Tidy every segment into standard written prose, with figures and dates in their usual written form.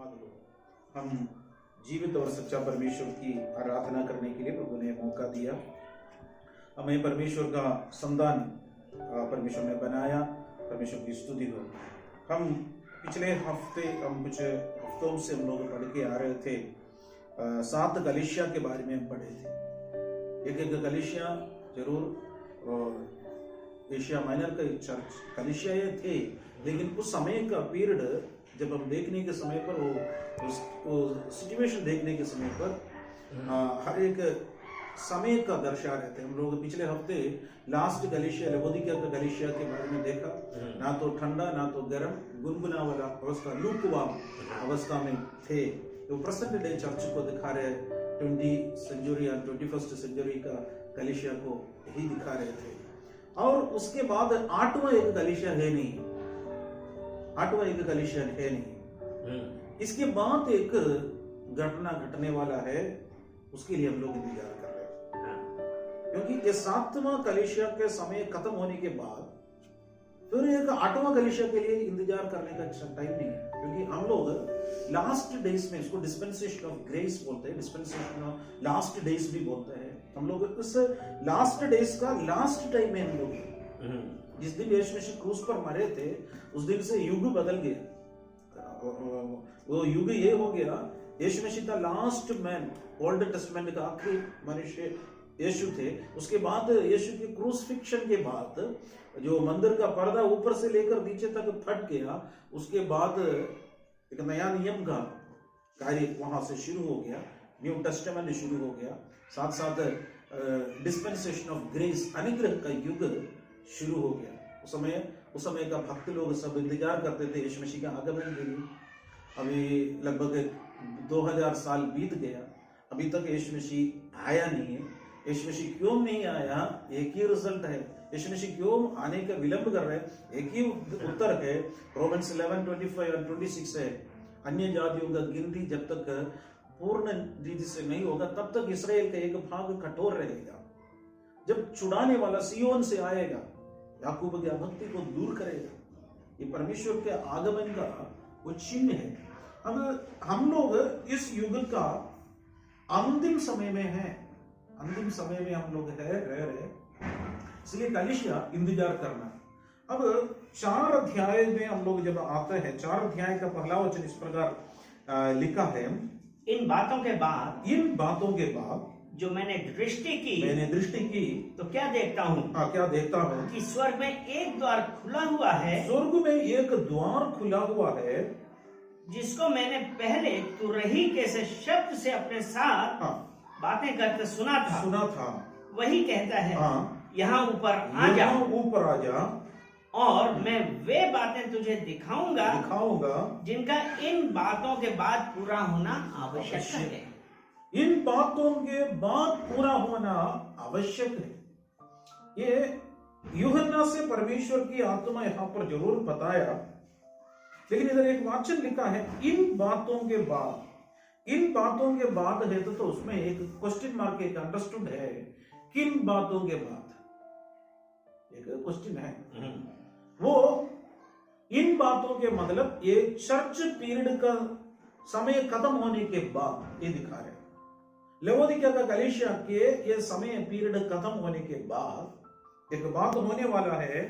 धन्यवाद हो। हम जीवित और सच्चा परमेश्वर की आराधना करने के लिए प्रभु ने मौका दिया। हमें परमेश्वर का संतान परमेश्वर ने बनाया। परमेश्वर की स्तुति हो। हम पिछले हफ्ते कुछ हफ्तों से हम लोग पढ़ के आ रहे थे। 7 कलीसिया के बारे में हम पढ़े थे। एक कलीसिया जरूर एशिया माइनर का चर्च कलीसिया ये थे, लेकिन उस समय का पीरियड जब हम देखने के समय पर वो सिचुएशन देखने के समय पर हर एक समय का दर्शा रहे थे। हम लोग पिछले हफ्ते लास्ट कलीसिया लवोदिकिया का कलीसिया के बारे में देखा। ना तो ठंडा ना तो गर्म, गुनगुना वाला अवस्था, लूकवार्म अवस्था में थे। तो प्रेजेंट डे चर्च को दिखा रहे 20th सेंचुरी और 21st सेंचुरी का कलीसिया को ही दिखा रहे थे। और उसके बाद 8वां एक कलीसिया है नहीं, 8वां एक कलीसिया है नहीं। इसके बाद एक घटना घटने वाला है, उसके लिए हम लोग इंतजार कर रहे हैं। क्योंकि ये 7वां कलीसिया के समय खत्म होने के बाद फिर एक 8वां कलीसिया के लिए इंतजार करने का टाइम नहीं है। क्योंकि हम लोग लास्ट डेज में, इसको डिस्पेंसेशन ऑफ ग्रेस बोलते हैं, डिस्पेंसेशन ऑफ लास्ट डेज भी बोलते हैं। हम लोग उस लास्ट डेज का लास्ट टाइम में हम लोग, जिस दिन यीशु मसीह क्रूस पर मरे थे उस दिन से युग बदल गया। वो युग ये हो गया, यीशु मसीह था लास्ट मैन, ओल्ड टेस्टमेंट का आखिरी मनुष्य यीशु थे। उसके बाद यीशु के क्रूसिफिक्शन के बाद जो मंदिर का पर्दा ऊपर से लेकर नीचे तक फट गया, उसके बाद एक नया नियम का कार्य वहां से शुरू हो गया, न्यू टेस्टामेंट शुरू हो गया। साथ साथ डिस्पेंसेशन ऑफ ग्रेस, अनुग्रह का युग शुरू हो गया। उस समय का भक्त लोग सब इंतजार करते थे यीशु मसीह के आगमन के लिए। अभी लगभग 2000 साल बीत गया, अभी तक यीशु मसीह आया नहीं है। यीशु मसीह क्यों नहीं आया? एक ही रिजल्ट है। यीशु मसीह क्यों आने का विलंब कर रहे हैं? एक ही उत्तर है, रोमन्स 11:25 और 26 है। अन्य जातियों का गिनती जब तक पूर्ण रीति से नहीं होगा तब तक इस्राएल का एक भाग कठोर रहेगा। जब छुड़ाने वाला सियोन से आएगा, याकूब की अभक्ति को दूर करेगा। ये परमेश्वर के आगमन का वो चिन्ह है। अब हम लोग इस युग का अंतिम समय में हैं, अंतिम समय में हम लोग रह रहे, इसलिए कलीसिया इंतजार करना। अब 4 अध्याय में हम लोग जब आते हैं, 4 अध्याय का पहला वचन इस प्रकार लिखा है, इन बातों के बाद जो मैंने दृष्टि की तो क्या देखता हूँ? क्या देखता हूँ? कि स्वर्ग में एक द्वार खुला हुआ है, स्वर्ग में एक द्वार खुला हुआ है, जिसको मैंने पहले तुरही से शब्द से अपने साथ बातें करते सुना था। वही कहता है, यहाँ ऊपर आ जा, और मैं वे बातें तुझे दिखाऊंगा जिनका इन बातों के बाद पूरा होना आवश्यक है। इन बातों के बाद पूरा होना आवश्यक है। ये यूहन्ना से परमेश्वर की आत्मा यहाँ पर जरूर बताया, लेकिन इधर एक वाचन लिखा है इन बातों के बाद। इन बातों के बाद है तो उसमें एक क्वेश्चन मार्क, एक अंडरस्टूड है। किन बातों के बाद? एक क्वेश्चन है। वो इन बातों के मतलब ये चर्च पीरियड का समय खत्म होने के बाद ये दिखा रहे। लवोदिकिया का कलीसिया के ये समय पीरियड खत्म होने के बाद एक बात होने वाला है।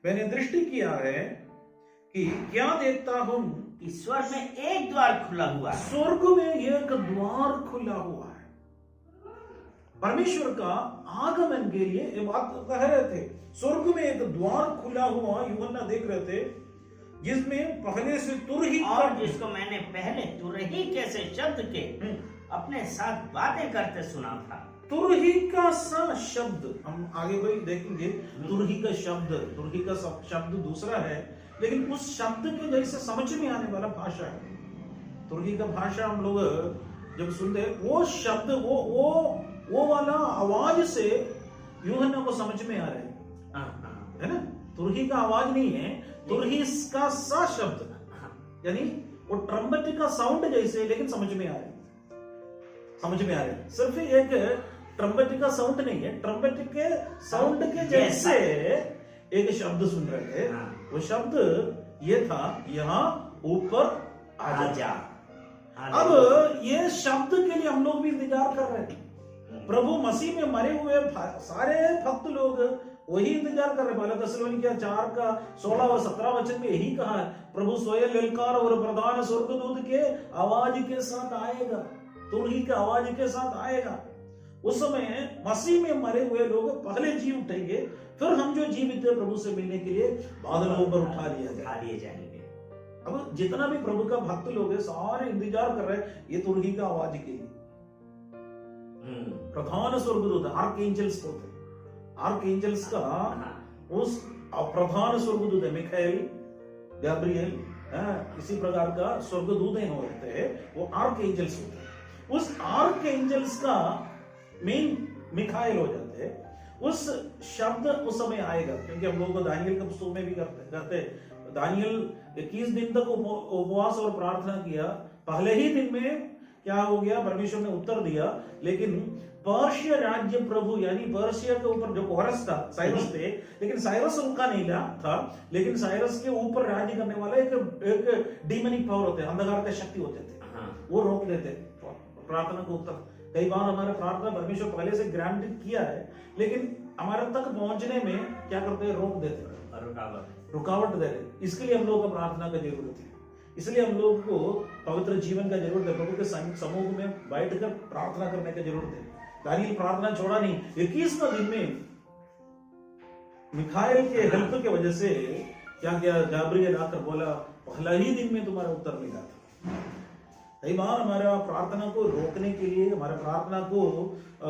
मैंने दृष्टि किया है कि क्या देखता हूं कि स्वर्ग में एक द्वार खुला हुआ है। स्वर्ग में एक द्वार खुला हुआ है। परमेश्वर का आगमन के लिए ये बात कह रहे थे। स्वर्ग में एक द्वार खुला हुआ यूहन्ना देख रहे थे, जिसमें पहले से तुरही, और जिसको मैंने पहले तुरही से शब्द के अपने साथ बातें करते सुना था। तुरही का सा शब्द हम आगे वही देखेंगे। तुरही का शब्द दूसरा है, लेकिन उस शब्द के जैसे समझ में आने वाला भाषा है। तुर्की का भाषा हम लोग जब सुनते हैं, वो शब्द वो वाला आवाज से यूहन्ना को समझ में आ रहा है ना। तुर्की का आवाज नहीं है, तुर्की का सा शब्द, यानी वो ट्रम्पेट का साउंड जैसे, लेकिन समझ में आ रहा है। सिर्फ एक ट्रम्पेट का साउंड नहीं है, ट्रम्पेट के साउंड के जैसे एक शब्द सुन रहे थे। वो शब्द ये था, यहाँ ऊपर आजा। अब ये शब्द के लिए हम लोग भी इंतजार कर रहे हैं। प्रभु मसीह में मरे हुए सारे भक्त लोग वही इंतजार कर रहे हैं। 1 थिस्सलुनीकियों 4 का 16 और 17 वचन में यही कहा है, प्रभु स्वयं ललकार और प्रधान स्वर्गदूत के आवाज के साथ आएगा, तुरही के आवाज के साथ आएगा। उस समय मसीह में मरे हुए लोग पहले जी उठेंगे, फिर हम जो जीवित है प्रभु से मिलने के लिए बादलों पर उठा लिए जाएंगे। अब जितना भी प्रभु का भक्त लोग है सारे इंतजार कर रहे हैं ये तुरही का आवाज के लिए। प्रधान स्वर्गदूत आर्क एंजल्स होते हैं, आर्क एंजल्स का उस प्रधान स्वर्गदूत है मिखाएल, गैब्रिएल, इसी प्रकार का स्वर्गदूत होते हैं, वो आर्क एंजल्स होते हैं। उस आर्क एंजल्स का मेन मिखाएल हो जाते हैं। उस शब्द उस समय आएगा, क्योंकि हम लोग दानियल के पुस्तक में भी करते हैं। दानियल 21 दिन तक उपवास और प्रार्थना किया। पहले ही दिन में क्या हो गया, परमेश्वर ने उत्तर दिया। लेकिन पर्शिया राज्य प्रभु यानी पर्शिया के ऊपर जो कोरस था, साइरस थे, लेकिन साइरस उनका नहीं था, लेकिन साइरस के ऊपर राज्य करने वाला एक डीमनिक पावर होते, अंधकार के शक्ति होते थे, वो रोक देते प्रार्थना को उत्तर। कई बार हमारे प्रार्थना परमेश्वर पहले से ग्रांट किया है, लेकिन हमारे तक पहुंचने में क्या करते हैं, रोक देते, रुकावट दे रहे। इसके लिए हम लोग को प्रार्थना की जरूरत है, इसलिए हम लोग को पवित्र जीवन का जरूरत है, प्रभु के समूह में बैठकर प्रार्थना करने की जरूरत है। दानियल प्रार्थना छोड़ा नहीं। 21वें दिन में मिखाएल के हेल्प की वजह से क्या किया, गैब्रिएल आकर बोला पहला ही दिन में तुम्हारा उत्तर मिला था। कई बार हमारा प्रार्थना को रोकने के लिए, हमारे प्रार्थना को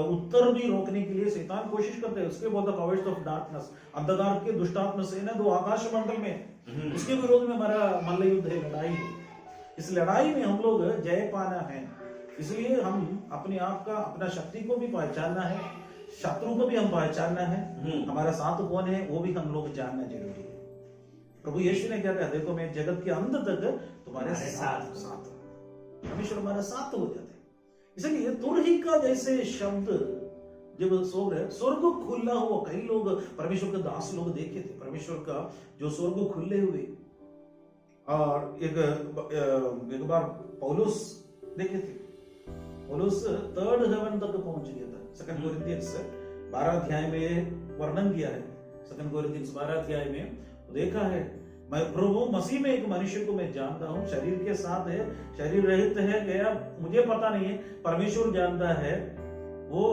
उत्तर भी रोकने के लिए शैतान कोशिश करते हैं। उसके बोलता पावर्स ऑफ डार्कनेस, अंधकार के दुष्टात्मा सेना दो आकाश मंडल में, उसके विरोध में हमारा मल्ल युद्ध है, लड़ाई है। इस लड़ाई में हम लोग जय पाना है, इसलिए हम अपने आप का, अपना शक्ति को भी पहचानना है, शत्रु को भी हम पहचानना है, हमारा साथ कौन है वो भी हम लोग जानना जरूरी है। प्रभु यीशु ने क्या कहा, देखो मैं जगत के अंत तक तुम्हारे साथ, परमेश्वर हमारा साथ हो जाते। इसलिए तुरही का जैसे शब्द जब स्वर्ग खुला हुआ, कई लोग परमेश्वर के दास लोग देखे थे परमेश्वर का जो स्वर्ग खुले हुए। और एक बार पौलुस देखे थे, पौलुस 3rd हेवन तक पहुंच गया था। 2 कोरिन्थियंस 12 अध्याय में वर्णन किया है। 2 कोरिन्थियंस 12 अध्याय में देखा है, मैं प्रभु मसीह में एक मनुष्य को मैं जानता हूँ, शरीर के साथ है, शरीर रहित है, गया मुझे पता नहीं है, परमेश्वर जानता है। वो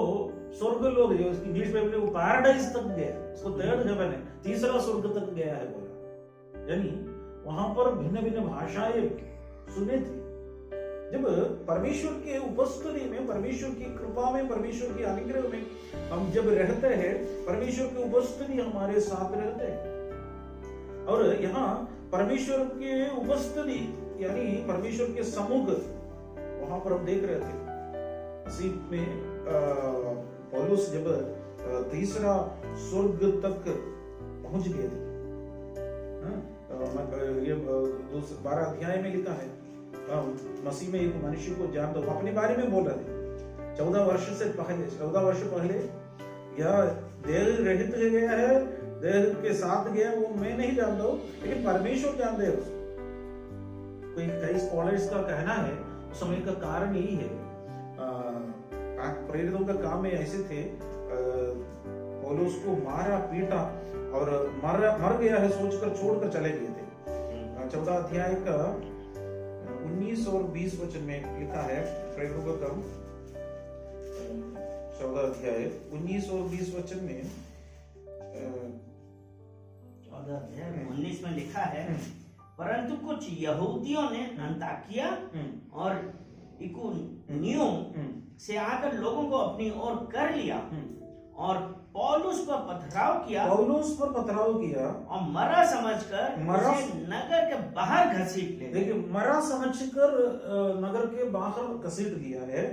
स्वर्ग लोग है, उसकी इंग्लिश में वो पैराडाइज तक गया, उसको 3rd हेवन है, 3रा स्वर्ग तक गया है बोला। यानी वहां पर भिन्न भिन्न भाषाएं सुने थे। जब परमेश्वर के उपस्थिति में, परमेश्वर की कृपा में, परमेश्वर के अनुग्रह में हम जब रहते हैं, परमेश्वर की उपस्थिति हमारे साथ रहते हैं। और यहाँ परमेश्वर के उपस्थिति यानी परमेश्वर के सम्मुख वहां पर हम देख रहे थे। इसी में पौलुस जब 3रा स्वर्ग तक पहुंच गए थे, ये 12 अध्याय में लिखा है, मसीह में एक मनुष्य को जान दो, अपने बारे में बोल रहे थे। 14 वर्ष पहले यह देह रहित गया है, देह के साथ गया, वो मैं नहीं जानता हूं, लेकिन परमेश्वर जानते हैं उसको। कई स्कॉलर्स का कहना है उस समय का कारण यही है, प्रेरितों का काम में ऐसे थे, पौलुस को मारा पीटा और मर गया है सोचकर छोड़कर चले गए थे। 14 अध्याय का 19 और 20 वचन में लिखा है, प्रेरितों का काम 14 अध्याय 19 और 20 वचन में 19 में लिखा है, परंतु कुछ यहूदियों ने अंताकिया और इकुनियुम से आकर लोगों को अपनी ओर कर लिया और पौलुस पर पथराव किया और मरा समझकर नगर के बाहर घसीट ले। देखिए, मरा समझकर नगर के बाहर घसीट दिया है।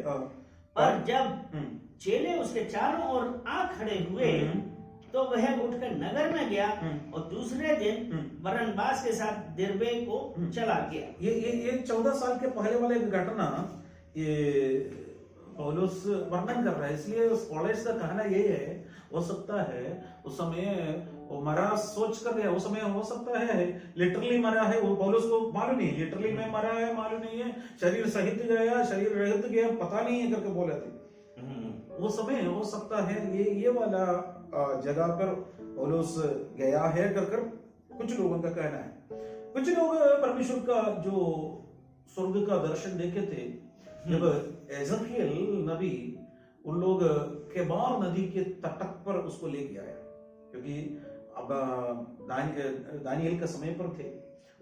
पर जब चेले उसके चारों ओर आ खड़े हुए तो वह उठकर नगर में गया और दूसरे दिन बरनबास के साथ दिरबे को चला गया। ये 14 साल के पहले वाले घटना ये पौलुस वर्णन कर रहा है, इसलिए स्कॉलर्स का कहना ये है, हो सकता है उस समय वो मरा सोच कर गया, उस समय हो सकता है लिटरली मरा है, वो पौलुस को मालूम नहीं लिटरली में मरा है, मालूम नहीं है, शरीर सहित गया, शरीर रहित गया, पता नहीं है करके बोले थे। वो समय हो सकता है ये वाला जगह पर पौलुस गया है कर कुछ लोगों का कहना है। कुछ लोग परमेश्वर का जो स्वर्ग का दर्शन देखे थे, जब एजकियल नबी उन लोग केबार नदी के तट पर उसको लेके आया, क्योंकि अब दानियल का समय पर थे,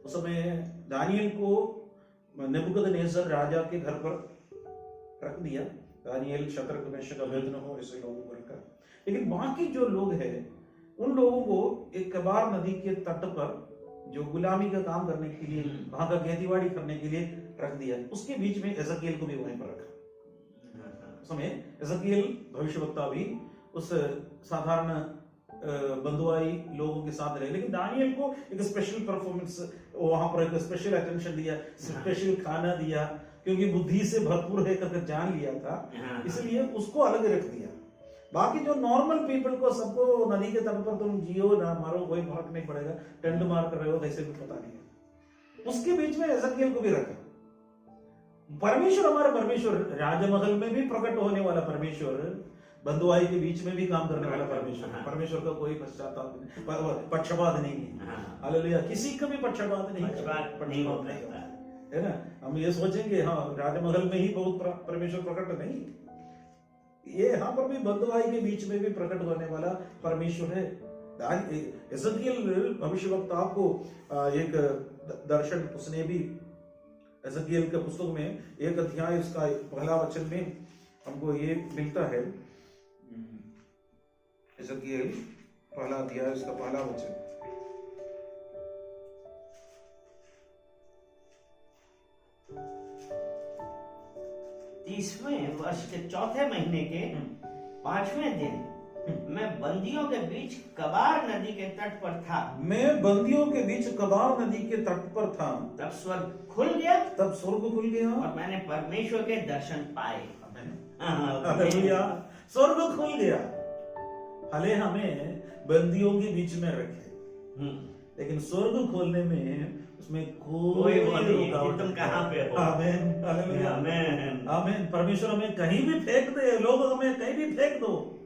उस समय दानियल को नेबुकदनेस्सर राजा के घर पर रख दिया। दानियल शतरक मेशक अबेदनगो ऐसे लोगों को रखा, लेकिन बाकी जो लोग हैं उन लोगों को एक केबार नदी के तट पर जो गुलामी का काम करने के लिए, वहां का खेतीबाड़ी करने के लिए रख दिया। उसके बीच में एजकियल को भी वहीं पर रखा। उस समय एजकियल भविष्यवक्ता भी उस साधारण बंधुआई लोगों के साथ रहे, लेकिन दानियल को एक स्पेशल परफॉर्मेंस, वहां पर एक स्पेशल अटेंशन दिया, स्पेशल खाना दिया, क्योंकि बुद्धि से भरपूर है करके जान लिया था, इसलिए उसको अलग रख दिया। बाकी जो नॉर्मल पीपल को, सबको नदी के तट पर तुम जियो ना मारो, कोई फर्क नहीं पड़ेगा, टेंट मार कर रहे हो वैसे भी पता नहीं है। उसके बीच में एजकियल को भी रखा। परमेश्वर, हमारे परमेश्वर, राजमहल में भी प्रकट होने वाला परमेश्वर, बंधुआई के बीच में भी काम करने वाला परमेश्वर। परमेश्वर का कोई पक्षपात नहीं है, हालेलुया, किसी का भी पक्षपात नहीं होता है ना। हम ये सोचेंगे हाँ राजमहल में ही बहुत परमेश्वर प्रकट नहीं, ये यहाँ पर भी बंधुआई के बीच में भी प्रकट होने वाला परमेश्वर है। एजकियल भविष्यवक्ता को एक दर्शन उसने भी, एजकियल के पुस्तक में एक अध्याय इसका पहला वचन में हमको ये मिलता है। एजकियल पहला अध्याय इसका पहला वचन, तीसवें वर्ष के चौथे महीने के 5वें दिन मैं बंदियों के बीच कबार नदी के तट पर था। मैं बंदियों के बीच कबार नदी के तट पर था। तब स्वर्ग खुल गया, और मैंने परमेश्वर के दर्शन पाए। स्वर्ग खुल गया। भले हमें बंदियों के बीच में रखे, लेकिन स्वर्ग खोलने में उसमें कोई रुकावट तुम कहाँ पे हो। आमीन, आमीन। परमेश्वर हमें कहीं भी फेंक दे, लोग हमें कहीं भी फेंक दो,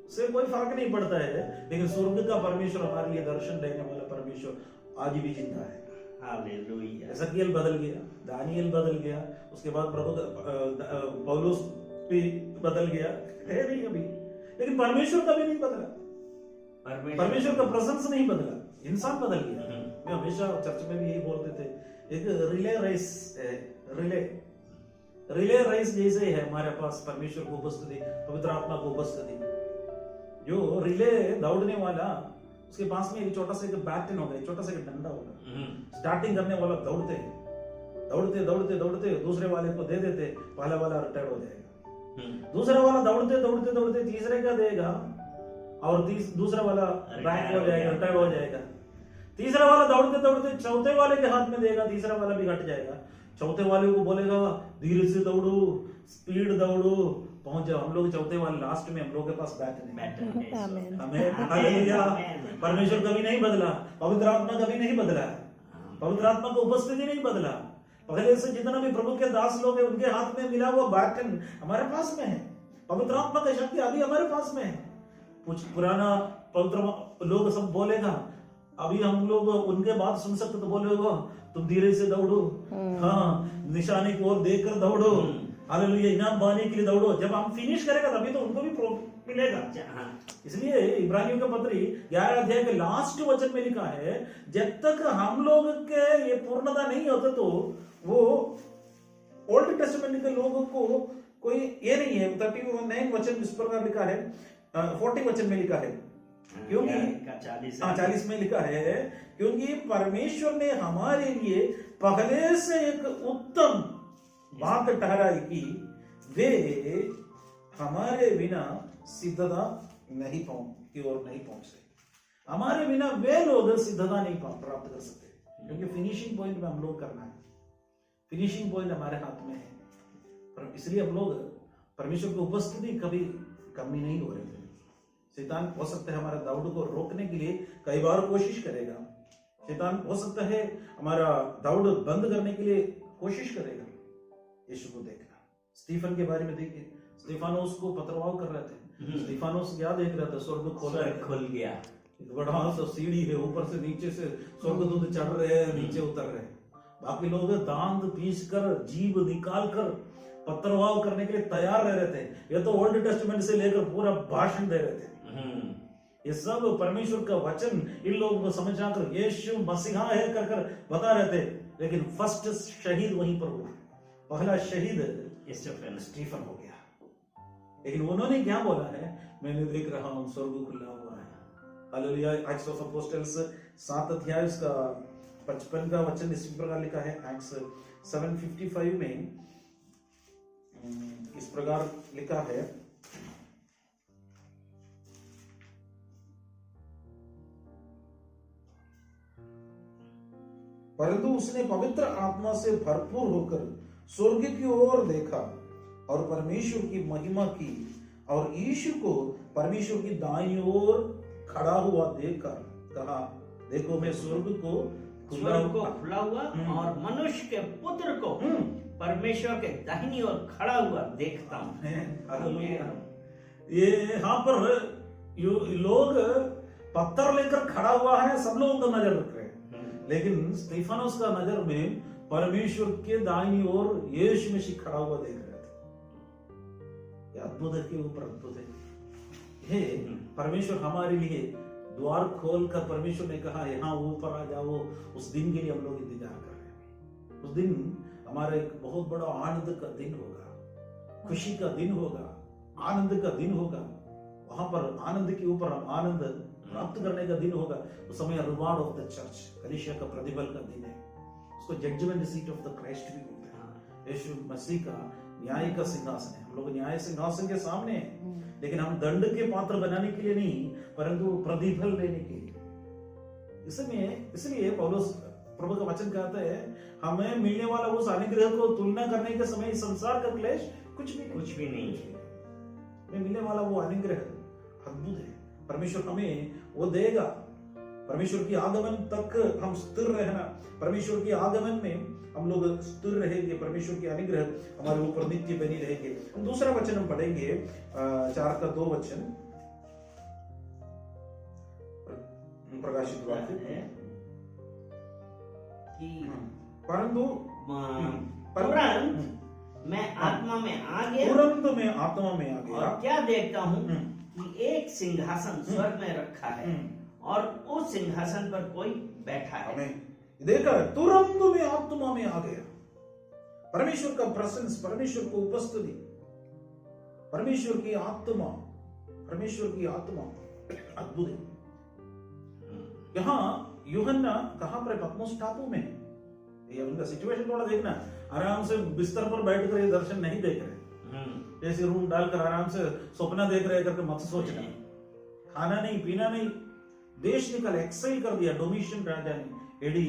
उससे कोई फर्क नहीं पड़ता है, लेकिन स्वर्ग का परमेश्वर, हमारे लिए दर्शन देने वाला परमेश्वर आज भी जिंदा है। हालेलुया। एजकियल बदल गया, दानियल बदल गया, उसके बाद पौलुस भी बदल गया है नहीं अभी, लेकिन परमेश्वर कभी नहीं बदला। परमेश्वर का प्रेजेंस नहीं बदला, इंसान बदल गया। मैं हमेशा चर्च में भी यही बोलते थे, एक रिले रेस जैसे है हमारे पास परमेश्वर को उपस्थिति, पवित्र आत्मा को उपस्थिति। जो रिले दौड़ने वाला, उसके पास में एक छोटा सा एक बैटन होगा, छोटा सा एक डंडा होगा, स्टार्टिंग करने वाला दौड़ते दौड़ते दौड़ते दौड़ते दूसरे वाले को दे देते, पहला वाला रिटायर हो जाएगा, दूसरा वाला दौड़ते दौड़ते दौड़ते तीसरे का देगा, और दूसरा वाला बैक हो जाएगा, रिटायर हो जाएगा, तीसरा वाला दौड़ते दौड़ते चौथे वाले के हाथ में देगा, तीसरा वाला भी हट जाएगा, चौथे वाले को बोलेगा धीरे से दौड़ो, स्पीड दौड़ो, पहुंच जाओ। हम लोग चौथे वाले लास्ट में, हम लोग के पास परमेश्वर कभी नहीं बदला, पवित्र आत्मा कभी नहीं बदला, पवित्र आत्मा को उपस्थिति नहीं बदला। पहले से जितना भी प्रभु के दास लोग हैं, उनके हाथ में मिला हुआ बैटन हमारे पास में है, पवित्र आत्मा की शक्ति अभी हमारे पास में है। कुछ पुराना पवित्र लोग सब बोलेगा, अभी हम लोग उनके बात सुन सकते तो बोलेगा तुम धीरे से दौड़ो, हाँ निशाने की ओर देखकर दौड़ो, हालेलुया, इनाम पाने के लिए दौड़ो। जब हम फिनिश करेगा तभी तो उनको भी मिलेगा। इसलिए इब्रानियों का पत्री 11 अध्याय के लास्ट वचन में लिखा है, जब तक हम लोग के ये पूर्णता नहीं होते तो वो ओल्ड टेस्टामेंट के लोगों को कोई ये नहीं है। 39 वचन इस प्रकार लिखा है, 40 वचन में लिखा है, क्योंकि 40 में लिखा है, क्योंकि परमेश्वर ने हमारे लिए पहले से एक उत्तम बात ठहराई कि वे हमारे बिना सिद्धता नहीं की ओर नहीं पहुंचते। हमारे बिना वे लोग सिद्धता नहीं प्राप्त कर सकते, क्योंकि फिनिशिंग पॉइंट में हम लोग करना है, फिनिशिंग पॉइंट हमारे हाथ में है। पर इसलिए हम लोग परमेश्वर की उपस्थिति कभी कमी नहीं हो रही है। शैतान हो सकता है हमारा दाऊद को रोकने के लिए कई बार कोशिश करेगा। शैतान हो सकता है हमारा दाऊद बंद करने के लिए कोशिश करेगा। यीशु को देखना, स्टीफन के बारे में देखिए, स्टीफानोस को पथरवाह कर रहे थे। स्टीफानोस क्या देख रहा था? स्वर्ग खुल गया। एक बड़ा सा सीढ़ी है, ऊपर से नीचे से स्वर्गदूत चढ़ रहे हैं, नीचे उतर रहे हैं। बाकी लोग दांत पीस कर, जीभ निकाल कर पथरवाह करने के लिए तैयार रह रहे थे। ये तो ओल्ड टेस्टमेंट से लेकर पूरा भाषण दे रहे थे। ये सब परमेश्वर का वचन इन लोगों को समझा कर यीशु मसीहा है कर कर बता रहे थे। लेकिन फर्स्ट शहीद वहीं पर हुआ, पहला शहीद स्टीफन हो गया। लेकिन उन्होंने क्या बोला है? मैंने देख रहा हूं स्वर्ग खुला हुआ है। हालेलुया। एक्ट्स ऑफ अपोस्टल्स 7 अध्याय उसका 55 का वचन इस प्रकार लिखा है। एक्ट्स 7:55 में इस प्रकार लिखा है, परंतु उसने पवित्र आत्मा से भरपूर होकर स्वर्ग की ओर देखा और परमेश्वर की महिमा की और यीशु को परमेश्वर की दाईं ओर खड़ा हुआ देखकर कहा, देखो मैं स्वर्ग को खुला हुआ और मनुष्य के पुत्र को परमेश्वर के दाहिनी ओर खड़ा हुआ देखता हूँ। ये यहाँ पर लोग पत्थर लेकर खड़ा हुआ है, सब लोगों का नजर रख रहे हैं, लेकिन स्टीफानोस का नजर में परमेश्वर के दाहिनी ओर यीशु मसीह खड़ा हुआ देख रहे थे। अद्भुत के ऊपर अद्भुत है। हे परमेश्वर हमारे लिए द्वार खोल कर परमेश्वर ने कहा यहाँ ऊपर आ जाओ। उस दिन के लिए हम लोग इंतजार कर रहे हैं। उस दिन हमारा एक बहुत बड़ा आनंद का दिन होगा, खुशी का दिन होगा, आनंद का दिन होगा। वहां पर आनंद के ऊपर हम आनंद प्राप्त करने का दिन होगा। उस समय रिवार्ड ऑफ द चर्च, कलीसिया का प्रतिफल का दिन है। उसको judgment seat of the Christ भी बोलते हैं। यीशु मसीह का न्याय का सिंहासन है। हम लोग न्याय सिंहासन के सामने हैं, लेकिन हम दंड के पात्र बनाने के लिए नहीं, परंतु प्रतिफल लेने के लिए। इसलिए पौलुस प्रभु का वचन कहता है, हमें मिलने वाला उस अनुग्रह को तुलना करने के समय संसार का क्लेश कुछ भी नहीं है। हमें मिलने वाला वो अनुग्रह अद्भुत है। परमेश्वर हमें वो देगा। परमेश्वर की आगमन तक हम स्थिर रहना, परमेश्वर के आगमन में हम लोग स्थिर रहेंगे। परमेश्वर की अनुग्रह हमारे ऊपर नित्य बनी रहेगी। दूसरा वचन हम पढ़ेंगे 4 का 2 वचन, प्रकाशित वाक्य। परंतु तुरंत मैं आत्मा में आ गया, और क्या देखता हूँ कि एक सिंहासन स्वर्ग में रखा है और उस सिंहासन पर कोई बैठा है। देखा, तुरंत में आत्मा में आ गया। परमेश्वर का प्रेजेंस, परमेश्वर को उपस्थिति, परमेश्वर की आत्मा अद्भुत है। यहाँ यूहन्ना कहां पर? पत्मोस टापू में। ये उनका सिचुएशन थोड़ा देखना। आराम से बिस्तर पर बैठकर ये दर्शन नहीं देख रहे, जैसे रूम डालकर आराम से सपना देख रहे करके मत सोचना। खाना नहीं, पीना नहीं, देश निकल एक्साइल कर दिया डोमिशियन राजा ने। एडी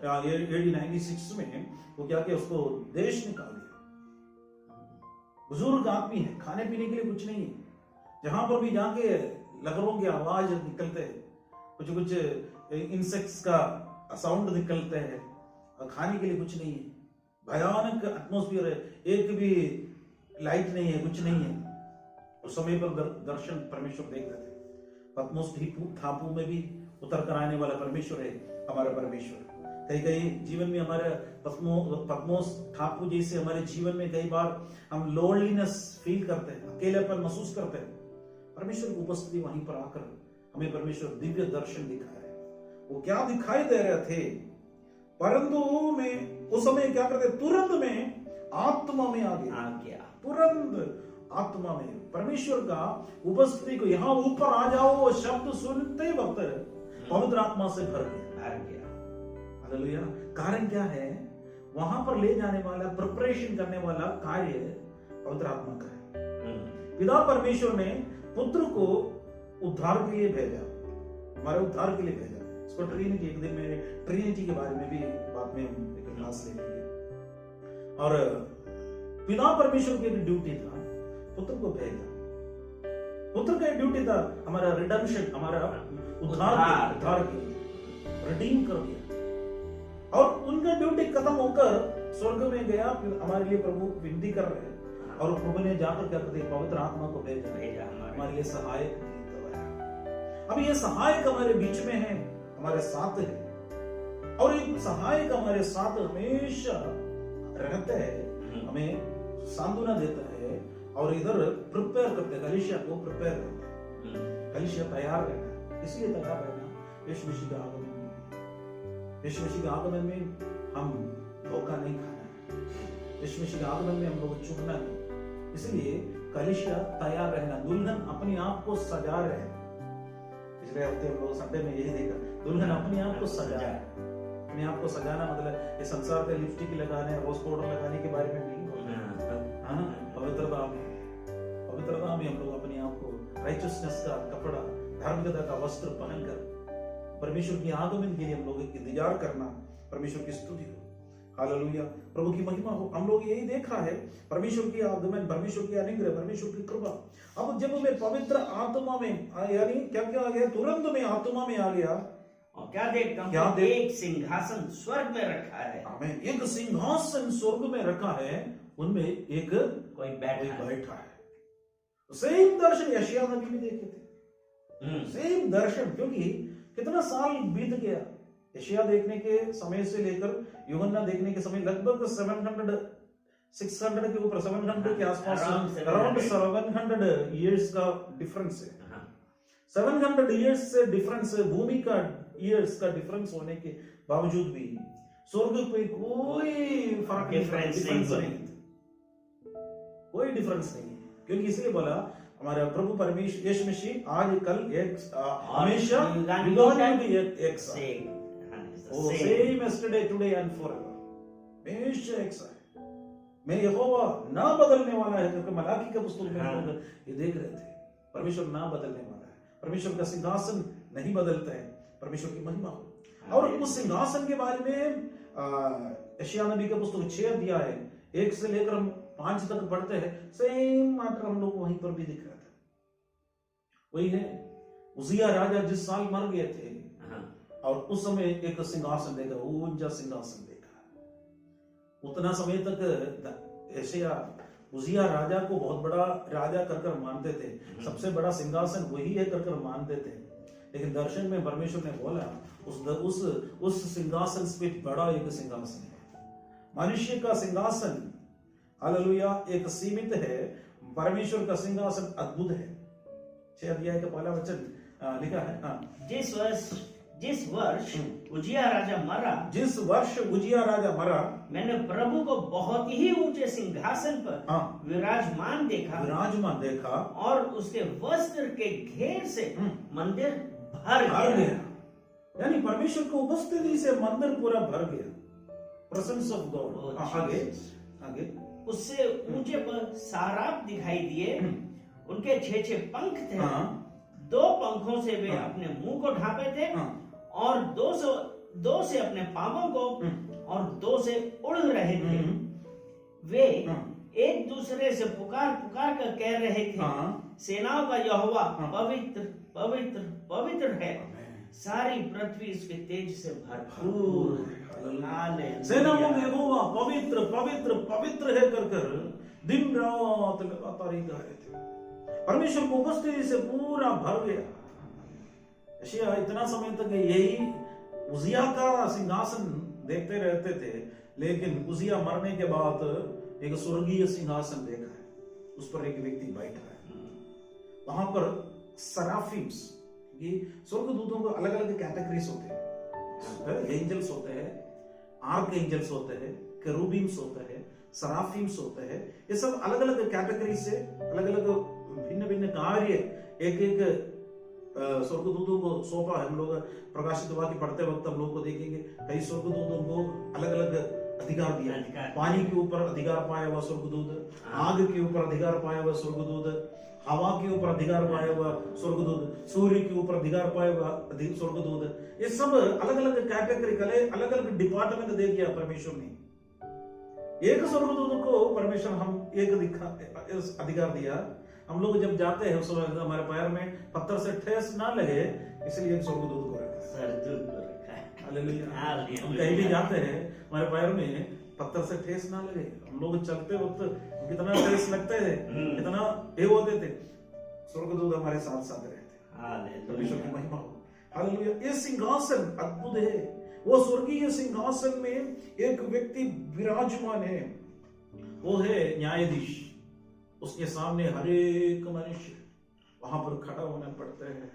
96 में वो क्या किया, उसको देश निकाल दिया। बुजुर्ग आदमी है, खाने पीने के लिए कुछ नहीं है। जहां पर भी जाके लहरों की आवाज निकलते हैं, कुछ इंसेक्ट्स का साउंड निकलते हैं, और खाने के लिए कुछ नहीं है। भयानक एटमॉस्फेयर है, एक भी लाइट नहीं है, कुछ नहीं है। उस समय पर दर्शन परमेश्वर देख रहे थे। पत्मोस टापू में भी उतर कर आने वाला परमेश्वर है हमारा परमेश्वर। कई जीवन में हमारे पत्मोस टापू जैसे हमारे जीवन में कई बार हम लोनलीनेस फील करते हैं, अकेलापन महसूस करते हैं। परमेश्वर की उपस्थिति वहीं पर आकर हमें परमेश्वर दिव्य दर्शन दिखा रहे हैं। वो क्या दिखाई दे रहे थे? परंतु में उस समय क्या करते? तुरंत में आत्मा में आ गया। तुरंत आत्मा में परमेश्वर का उपस्थिति को, यहाँ ऊपर आ जाओ शब्द सुनते वक्त पवित्र आत्मा से भर गया। हालेलुया। कारण क्या है? वहां पर ले जाने वाला, प्रिपरेशन करने वाला कार्य पवित्र आत्मा का है। पिता परमेश्वर ने पुत्र को उद्धार के लिए भेजा, हमारे उद्धार के लिए भेजा। इसको ट्रिनिटी, एक दिन में ट्रिनिटी के बारे में भी बाद में हम एक क्लास लेंगे। और पिता परमेश्वर की ड्यूटी था पुत्र को भेजा। पुत्र का ड्यूटी था हमारा रिडेम्पशन, हमारा उद्धार की रिडीम कर दिया, और उनका ड्यूटी खत्म होकर स्वर्ग में गया। फिर हमारे लिए प्रभु विनती कर रहे हैं, और प्रभु ने जाकर क्या करते, पवित्र आत्मा को भेजा हमारे लिए सहायक। अब ये सहायक हमारे बीच में है, हमारे साथ है, और एक सहायक हमारे साथ हमेशा रहता है, हमें सांत्वना देता है, और इधर प्रिपेयर करते हैं, कलीसिया को प्रिपेयर करते हैं, कलीसिया तैयार रहना। इसलिए तैयार रहना यीशु मसीह का आगमन में, यीशु मसीह के आगमन में हम धोखा नहीं खाना, यीशु मसीह के आगमन में हम लोग चूकना नहीं। इसलिए कलीसिया तैयार रहना, दुल्हन अपने आप को सजा रहे हैं। पिछले हफ्ते हम लोग संडे में यही देखा, दुल्हन अपने आप को सजा है। अपने आप को सजाना मतलब ये संसार के लिपस्टिक लगाने, रोज पाउडर लगाने के बारे में नहीं, पवित्रता में हम लोग अपने आप को राइचसनेस का कपड़ा, धार्मिकता का वस्त्र पहनकर परमेश्वर की आगमन के लिए हम लोग इंतजार करना। परमेश्वर की स्तुति हो, हालेलुया, प्रभु की महिमा हो। हम लोग यही देखा है, परमेश्वर की आगमन, परमेश्वर की अनुग्रह, परमेश्वर की कृपा। अब जब मैं पवित्र आत्मा में, यानी क्या क्या आ गया, तुरंत में आत्मा में आ गया, और क्या देखता हूं, एक सिंहासन स्वर्ग में रखा है। आमीन, एक सिंहासन स्वर्ग में रखा है, उनमें एक कोई बैठा है। सेम दर्शन यशायाह नबी में देखे थे, सेम दर्शन, क्योंकि कितना साल बीत गया यशायाह देखने के समय से लेकर यूहन्ना देखने के समय, लगभग 600 के ऊपर, 700 के आसपास, अराउंड 700 इयर्स का डिफरेंस है। 700 इयर्स से डिफरेंस, भूमि का इयर्स का डिफरेंस होने के बावजूद भी स्वर्ग पे कोई फर्क नहीं, कोई डिफरेंस नहीं, क्योंकि इसलिए बोला हमारा प्रभु परमेश्वर यीशु मसीह आज कल एक हमेशा एक same yesterday today and forever, हमेशा एक सा है। मैं यहोवा ना बदलने वाला है, क्योंकि मलाकी का पुस्तक में लोग ये देख रहे थे, परमेश्वर ना बदलने वाला है, परमेश्वर का सिंहासन नहीं बदलता है। परमेश्वर की महिमा हो। और उस सिंहासन के बारे में यशायाह नबी का पुस्तक 6 अध्याय 1 से लेकर हम 5 तक पढ़ते हैं, सेम मैटर हम लोग वहीं पर भी दिख रहा था। वही है, उजिया राजा जिस साल मर गए थे, और उस समय एक सिंहासन देखा, ऊंचा सिंहासन देखा। उतना समय तक यशायाह उजिया राजा को बहुत बड़ा राजा कर मानते थे, सबसे बड़ा सिंहासन वही है कर मानते थे। लेकिन दर्शन में परमेश्वर ने बोला उस सिंहासन पे बड़ा एक सिंहासन है। मनुष्य का सिंहासन, हालेलुया, एक सीमित है, परमेश्वर का सिंहासन अद्भुत है। 6 अध्याय का पहला वचन लिखा है, जिस वर्ष उजिया राजा मरा, मैंने प्रभु को बहुत ही ऊंचे सिंहासन पर विराजमान देखा, और उसके वस्त्र के घेर से मंदिर भर गया। यानी परमेश्वर को उपस्थिति से मंदिर पूरा भर गया, प्रेजेंस ऑफ गॉड। आगे उससे ऊंचे पर साराप दिखाई दिए, उनके 6 पंख थे, 2 पंखों से वे अपने मुंह को ढांपे थे, और 2 से अपने पांवों को, और 2 से उड़ रहे थे। वे एक दूसरे से पुकार कर कह रहे थे, सेनाओं का यहोवा पवित्र पवित्र पवित्र है, सारी पृथ्वी इसके तेज से भरपूर। सेनाओं का यहोवा पवित्र पवित्र पवित्र है कर दिन रात लगातार ही गा रहे थे। परमेश्वर को उपस्थिति से पूरा भर गया। यशायाह इतना समय तक यही उजिया का सिंहासन देखते रहते थे, लेकिन उजिया मरने के बाद एक स्वर्गीय सिंहासन देखा है, उस पर एक व्यक्ति बैठा है। वहां पर सराफिम्स, ये स्वर्गदूतों को अलग अलग कैटेगरीज होते हैं, एंजल्स होते हैं, आर्क एंजल्स होते हैं, केरूबिम्स होते हैं, सराफिम्स होते हैं। ये सब अलग अलग कैटेगरी से अलग अलग भिन्न भिन्न कार्य एक स्वर्गदूतों को सौंपा है। हम लोग प्रकाशित वाक्य पढ़ते वक्त हम लोग को देखेंगे, कई स्वर्गदूतों को अलग अलग अधिकार दिया। पानी के ऊपर अधिकार पाया हुआ स्वर्गदूत, आग के ऊपर अधिकार पाया हुआ स्वर्गदूत, हवा के ऊपर अधिकार पाया हुआ स्वर्गदूत, सूर्य के ऊपर अधिकार पाया हुआ स्वर्गदूत। ये सब अलग अलग कैटेगरी, अलग अलग डिपार्टमेंट दे दिया परमेश्वर ने। एक स्वर्गदूत को परमेश्वर हम एक अधिकार दिया, हम लोग जब जाते हैं उस वक्त हमारे पैर में पत्थर से ठेस ना लगे, इसलिए स्वर्गदूत को रखा है। हालेलुया। हम कहीं भी जाते हैं हमारे पैर में पत्थर से ठेस ना लगे। हम लोग चलते वक्त कितना ठेस लगते हैं, कितना ये होते थे, स्वर्गदूत हमारे साथ साथ रहते। परमेश्वर की महिमा हो। हालेलुया। ये सिंहासन अद्भुत है। वो स्वर्गीय सिंहासन में एक व्यक्ति विराजमान है, वो है न्यायाधीश। उसके सामने हर एक मनुष्य वहां पर खड़ा होना पड़ता है।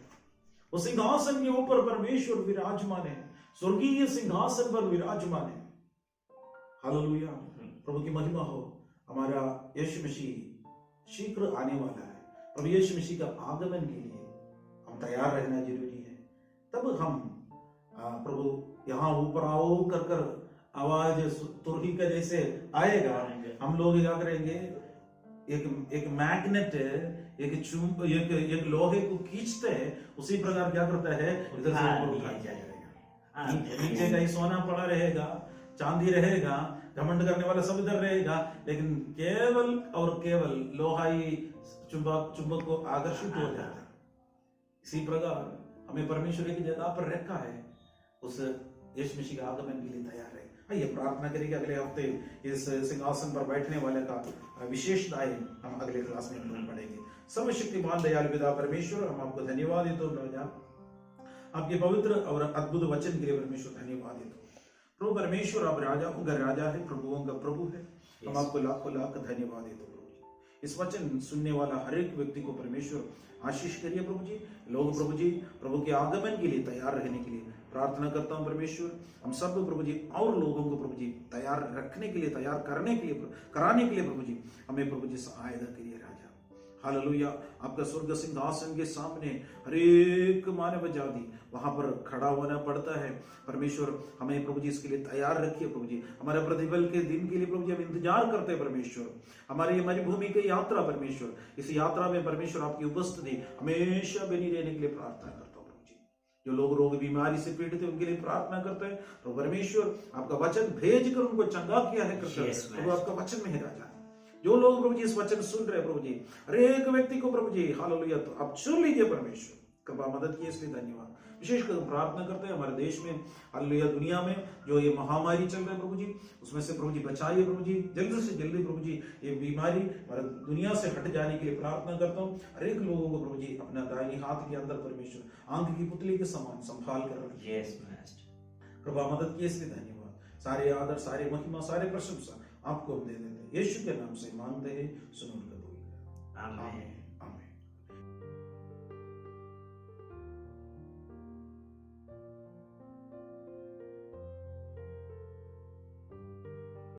वो सिंहासन के ऊपर परमेश्वर विराजमान है, स्वर्गीय सिंहासन पर विराजमान है। हालेलुया। प्रभु की महिमा हो। हमारा यीशु मसीह शीघ्र आने वाला है। प्रभु यीशु मसीह का आगमन के लिए हम तैयार रहना जरूरी है। तब हम प्रभु यहाँ ऊपर आओ कर कर आवाज तुरही का जैसे आएगा, हम लोग क्या करेंगे, एक मैग्नेट एक लोहे को खींचते हैं, उसी प्रकार क्या करता है, इधर से ऊपर उठाया जाएगा। नीचे का ही सोना पड़ा रहेगा, चांदी रहेगा, घमंड करने वाला सब इधर रहेगा, लेकिन केवल और केवल लोहा ही चुंबक को आकर्षित हो जाता है। इसी प्रकार हमें परमेश्वर की जगह पर रखा है, उस यीशु मसीह के आगमन के लिए तैयार है। आइए प्रार्थना करेंगे। अगले हफ्ते इस सिंहासन पर बैठने वाले का विशेषताएं हम अगले क्लास में पढ़ेंगे। सर्वशक्तिमान दयालु पिता परमेश्वर, हम आपको धन्यवाद देते हो, आपके पवित्र और अद्भुत वचन के लिए परमेश्वर धन्यवाद देते हो। प्रभु परमेश्वर, आप राजाओं का राजा है, प्रभुओं का प्रभु है। हम आपको लाखों लाख धन्यवाद देते हो प्रभु जी। इस वचन सुनने वाला हर एक व्यक्ति को परमेश्वर आशीष करिए प्रभु जी। लोग प्रभु जी प्रभु के आगमन के लिए तैयार रहने के लिए प्रार्थना करता हूं परमेश्वर। हम सब प्रभु जी और लोगों को प्रभु जी तैयार रखने के लिए, तैयार कराने के लिए प्रभु जी हमें प्रभु जी सहायता करिए राजा। हालेलुया। आपका स्वर्ग सिंहासन के सामने हर एक मानव जाति वहां पर खड़ा होना पड़ता है परमेश्वर। हमें प्रभु जी इसके लिए तैयार रखिए प्रभु जी। हमारे प्रतिफल के दिन के लिए प्रभु जी हम इंतजार करते हैं परमेश्वर। हमारी मरुभूमि की यात्रा परमेश्वर, इस यात्रा में परमेश्वर आपकी उपस्थिति हमेशा बनी रहने के लिए प्रार्थना करता हूँ प्रभु जी। जो लोग रोग बीमारी से पीड़ित है उनके लिए प्रार्थना करते हैं तो परमेश्वर आपका वचन भेज कर उनको चंगा किया है प्रभु, आपका वचन में है राजा। जो लोग प्रभु जी इस वचन सुन रहे प्रभु जी, हर एक व्यक्ति को प्रभु जी हालेलुया तो आप चुन लीजिए परमेश्वर। कृपा मदद किए इसलिए धन्यवाद। विशेषकर प्रार्थना करते हैं हमारे देश में, हालेलुया दुनिया में जो ये महामारी चल रहा है प्रभु जी, उसमें से प्रभु जी बचाइए प्रभु जी। जल्दी से जल्दी प्रभु जी ये बीमारी हमारे दुनिया से हट जाने के लिए प्रार्थना करता हूँ। हर एक लोगों को प्रभु जी अपना दाहिने हाथ के अंदर परमेश्वर आंख की पुतली के समान संभाल कर रखिए। कृपा मदद किए इसलिए धन्यवाद। सारे आदर, सारे महिमा, सारे प्रशंसा आपको हम दे देते हैं। यीशु के नाम से मांगते हैं, सुनो। आमीन।